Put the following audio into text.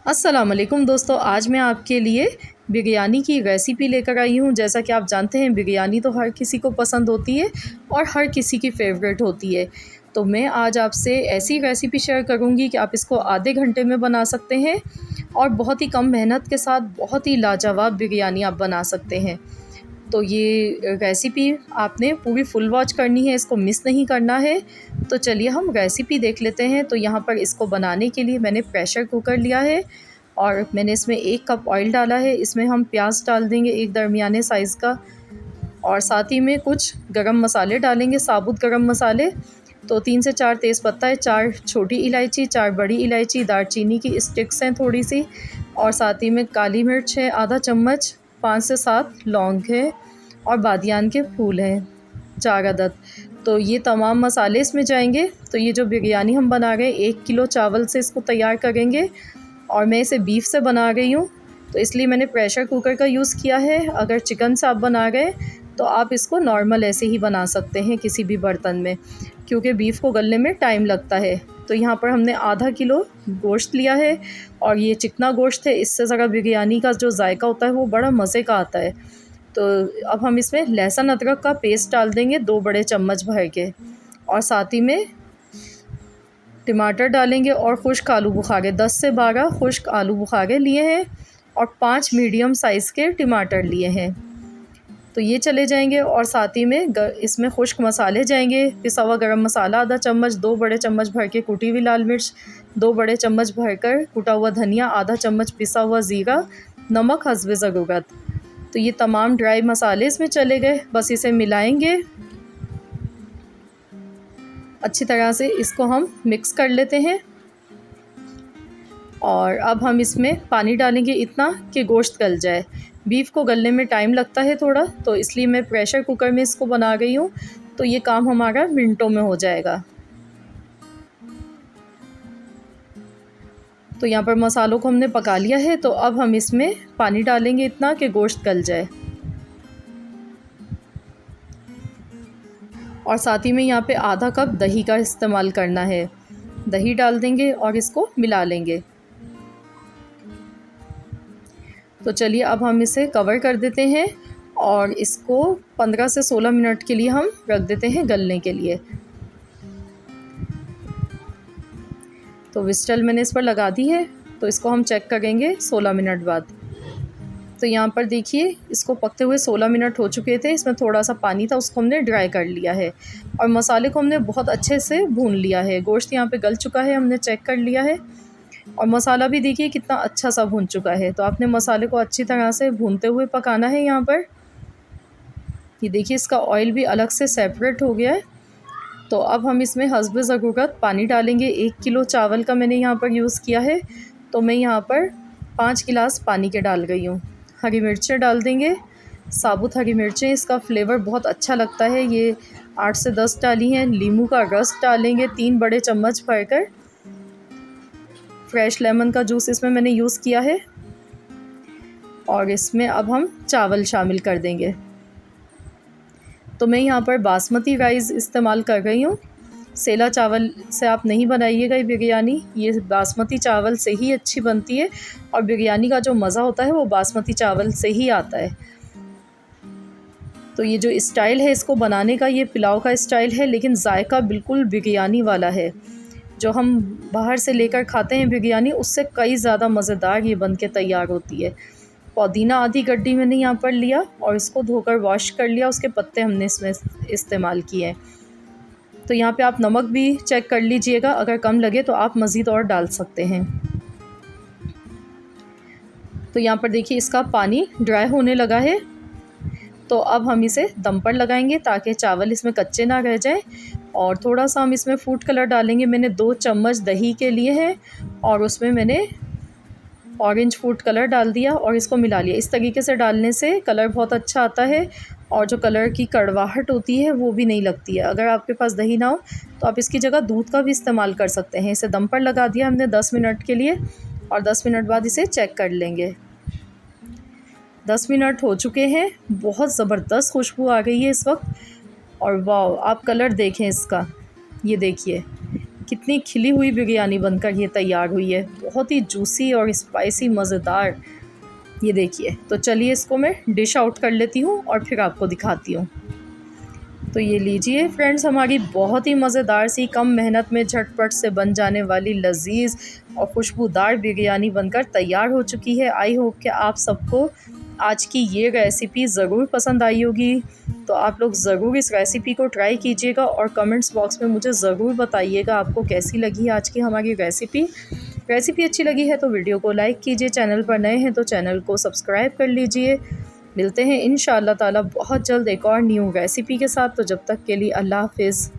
अस्सलाम वालेकुम दोस्तों, आज मैं आपके लिए बिरयानी की रेसिपी लेकर आई हूँ। जैसा कि आप जानते हैं, बिरयानी तो हर किसी को पसंद होती है और हर किसी की फ़ेवरेट होती है। तो मैं आज आपसे ऐसी रेसिपी शेयर करूँगी कि आप इसको आधे घंटे में बना सकते हैं और बहुत ही कम मेहनत के साथ बहुत ही लाजवाब बिरयानी आप बना सकते हैं। तो ये रेसिपी आपने पूरी फुल वॉच करनी है, इसको मिस नहीं करना है। तो चलिए हम रेसिपी देख लेते हैं। तो यहाँ पर इसको बनाने के लिए मैंने प्रेशर कुकर लिया है और मैंने इसमें 1 कप ऑयल डाला है। इसमें हम प्याज डाल देंगे एक दरमियाने साइज़ का, और साथ ही में कुछ गरम मसाले डालेंगे, साबुत गरम मसाले। तो 3 से 4 तेज़पत्ता है, 4 छोटी इलायची, 4 बड़ी इलायची, दालचीनी की स्टिक्स हैं थोड़ी सी, और साथ ही में काली मिर्च है आधा चम्मच, 5 से 7 लौंग है और बादियान के फूल हैं 4 अदद। तो ये तमाम मसाले इसमें जाएंगे। तो ये जो बिरयानी हम बना रहे हैं 1 किलो चावल से इसको तैयार करेंगे और मैं इसे बीफ से बना रही हूँ, तो इसलिए मैंने प्रेशर कुकर का यूज़ किया है। अगर चिकन से आप बना रहे तो आप इसको नॉर्मल ऐसे ही बना सकते हैं किसी भी बर्तन में, क्योंकि बीफ को गलने में टाइम लगता है। तो यहाँ पर हमने आधा किलो गोश्त लिया है और ये चिकना गोश्त है, इससे ज़रा बिरयानी का जो जायका होता है वो बड़ा मज़े का आता है। तो अब हम इसमें लहसुन अदरक का पेस्ट डाल देंगे 2 बड़े चम्मच भर के, और साथ ही में टमाटर डालेंगे और खुश्क आलू बुखारे 10 से 12 खुश्क आलू बुखारे लिए हैं और 5 मीडियम साइज़ के टमाटर लिए हैं। तो ये चले जाएंगे और साथ ही में इसमें खुश्क मसाले जाएंगे। पिसा हुआ गरम मसाला आधा चम्मच, 2 बड़े चम्मच भर के कुटी हुई लाल मिर्च, 2 बड़े चम्मच भरकर कुटा हुआ धनिया, आधा चम्मच पिसा हुआ ज़ीरा, नमक हस्बे ज़रूरत। तो ये तमाम ड्राई मसाले इसमें चले गए। बस इसे मिलाएंगे अच्छी तरह से, इसको हम मिक्स कर लेते हैं। और अब हम इसमें पानी डालेंगे इतना कि गोश्त गल जाए। बीफ को गलने में टाइम लगता है थोड़ा, तो इसलिए मैं प्रेशर कुकर में इसको बना रही हूँ। तो ये काम हमारा मिनटों में हो जाएगा। तो यहाँ पर मसालों को हमने पका लिया है, तो अब हम इसमें पानी डालेंगे इतना कि गोश्त गल जाए। और साथ ही में यहाँ पे आधा कप दही का इस्तेमाल करना है। दही डाल देंगे और इसको मिला लेंगे। तो चलिए अब हम इसे कवर कर देते हैं और इसको 15 से 16 मिनट के लिए हम रख देते हैं गलने के लिए। तो विस्टल मैंने इस पर लगा दी है, तो इसको हम चेक करेंगे 16 मिनट बाद। तो यहाँ पर देखिए, इसको पकते हुए 16 मिनट हो चुके थे। इसमें थोड़ा सा पानी था, उसको हमने ड्राई कर लिया है और मसाले को हमने बहुत अच्छे से भून लिया है। गोश्त यहाँ पे गल चुका है, हमने चेक कर लिया है, और मसाला भी देखिए कितना अच्छा सा भून चुका है। तो आपने मसाले को अच्छी तरह से भूनते हुए पकाना है। यहाँ पर ये देखिए, इसका ऑयल भी अलग से सेपरेट हो गया है। तो अब हम इसमें हस्बे ज़रूरत पानी डालेंगे। 1 किलो चावल का मैंने यहाँ पर यूज़ किया है, तो मैं यहाँ पर 5 गिलास पानी के डाल गई हूँ। हरी मिर्चें डाल देंगे, साबुत हरी मिर्चें, इसका फ्लेवर बहुत अच्छा लगता है। ये 8 से 10 डाली हैं। नींबू का रस डालेंगे 3 बड़े चम्मच भरकर। फ्रेश लेमन का जूस इसमें मैंने यूज़ किया है। और इसमें अब हम चावल शामिल कर देंगे। तो मैं यहाँ पर बासमती राइस इस्तेमाल कर रही हूँ। सेला चावल से आप नहीं बनाइएगा ये बिरयानी, ये बासमती चावल से ही अच्छी बनती है और बिरयानी का जो मज़ा होता है वो बासमती चावल से ही आता है। तो ये जो स्टाइल है इसको बनाने का, ये पुलाव का स्टाइल है, लेकिन जायका बिल्कुल बिरयानी वाला है। जो हम बाहर से लेकर खाते हैं बिरयानी, उससे कई ज़्यादा मज़ेदार ये बन के तैयार होती है। पुदीना आधी गड्डी मैंने यहाँ पर लिया और इसको धोकर वॉश कर लिया, उसके पत्ते हमने इसमें इस्तेमाल किए। तो यहाँ पे आप नमक भी चेक कर लीजिएगा, अगर कम लगे तो आप मज़ीद और डाल सकते हैं। तो यहाँ पर देखिए, इसका पानी ड्राई होने लगा है। तो अब हम इसे दम पर लगाएंगे ताकि चावल इसमें कच्चे ना रह जाएं। और थोड़ा सा हम इसमें फूड कलर डालेंगे। मैंने 2 चम्मच दही के लिए हैं और उसमें मैंने ऑरेंज फूड कलर डाल दिया और इसको मिला लिया। इस तरीके से डालने से कलर बहुत अच्छा आता है और जो कलर की कड़वाहट होती है वो भी नहीं लगती है। अगर आपके पास दही ना हो तो आप इसकी जगह दूध का भी इस्तेमाल कर सकते हैं। इसे दम पर लगा दिया हमने 10 मिनट के लिए और 10 मिनट बाद इसे चेक कर लेंगे। 10 मिनट हो चुके हैं। बहुत ज़बरदस्त खुशबू आ गई है इस वक्त। और वाह, आप कलर देखें इसका, ये देखिए कितनी खिली हुई बिरयानी बनकर ये तैयार हुई है, बहुत ही जूसी और स्पाइसी मज़ेदार। ये देखिए, तो चलिए इसको मैं डिश आउट कर लेती हूँ और फिर आपको दिखाती हूँ। तो ये लीजिए फ्रेंड्स, हमारी बहुत ही मज़ेदार सी, कम मेहनत में झटपट से बन जाने वाली लजीज और खुशबूदार बिरयानी बनकर तैयार हो चुकी है। आई होप कि आप सबको आज की ये रेसिपी ज़रूर पसंद आई होगी। तो आप लोग ज़रूर इस रेसिपी को ट्राई कीजिएगा और कमेंट्स बॉक्स में मुझे ज़रूर बताइएगा आपको कैसी लगी आज की हमारी रेसिपी। अच्छी लगी है तो वीडियो को लाइक कीजिए, चैनल पर नए हैं तो चैनल को सब्सक्राइब कर लीजिए। मिलते हैं इंशाअल्लाह ताला बहुत जल्द एक और न्यू रेसिपी के साथ। तो जब तक के लिए अल्लाह हाफ़िज़।